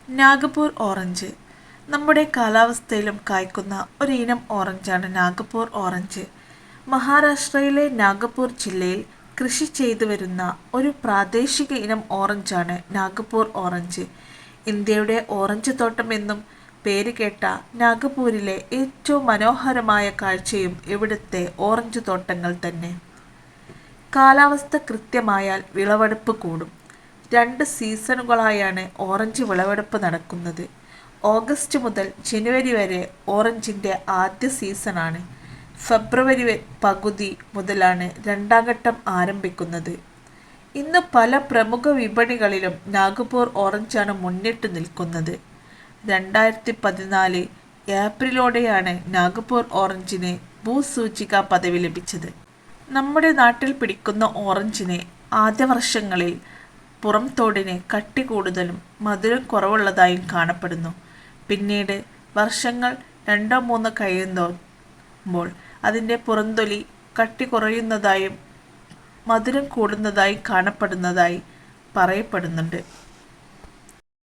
Nagpur orange നമ്മുടെ കാലാവസ്ഥയിലും കായ്ക്കുന്ന ഒരു ഇനം ഓറഞ്ചാണ് നാഗപൂർ ഓറഞ്ച്. മഹാരാഷ്ട്രയിലെ നാഗപൂർ ജില്ലയിൽ കൃഷി ചെയ്തു വരുന്ന ഒരു പ്രാദേശിക ഇനം ഓറഞ്ചാണ് നാഗപൂർ ഓറഞ്ച്. ഇന്ത്യയുടെ ഓറഞ്ച് തോട്ടം എന്നും പേരുകേട്ട നാഗപൂരിലെ ഏറ്റവും മനോഹരമായ കാഴ്ചയും ഇവിടുത്തെ ഓറഞ്ച് തോട്ടങ്ങൾ തന്നെ. കാലാവസ്ഥ കൃത്യമായാൽ വിളവെടുപ്പ് കൂടും. 2 സീസണുകളായാണ് ഓറഞ്ച് വിളവെടുപ്പ് നടക്കുന്നത്. ഓഗസ്റ്റ് മുതൽ ജനുവരി വരെ ഓറഞ്ചിൻ്റെ ആദ്യ സീസണാണ്. ഫെബ്രുവരി പകുതി മുതലാണ് രണ്ടാം ഘട്ടം ആരംഭിക്കുന്നത്. ഇന്ന് പല പ്രമുഖ വിപണികളിലും നാഗപൂർ ഓറഞ്ചാണ് മുന്നിട്ട് നിൽക്കുന്നത്. 2014 ഏപ്രിലോടെയാണ് നാഗപൂർ ഓറഞ്ചിന് ഭൂസൂചിക പദവി ലഭിച്ചത്. നമ്മുടെ നാട്ടിൽ പിടിക്കുന്ന ഓറഞ്ചിന് ആദ്യ വർഷങ്ങളിൽ പുറംതോടിന് കട്ടി കൂടുതലും മധുരം കുറവുള്ളതായും കാണപ്പെടുന്നു. പിന്നീട് വർഷങ്ങൾ 2-3 കഴിയുമ്പോൾ അതിൻ്റെ പുറംതൊലി കട്ടി കുറയുന്നതായും മധുരം കൂടുന്നതായും കാണപ്പെടുന്നതായി പറയപ്പെടുന്നുണ്ട്.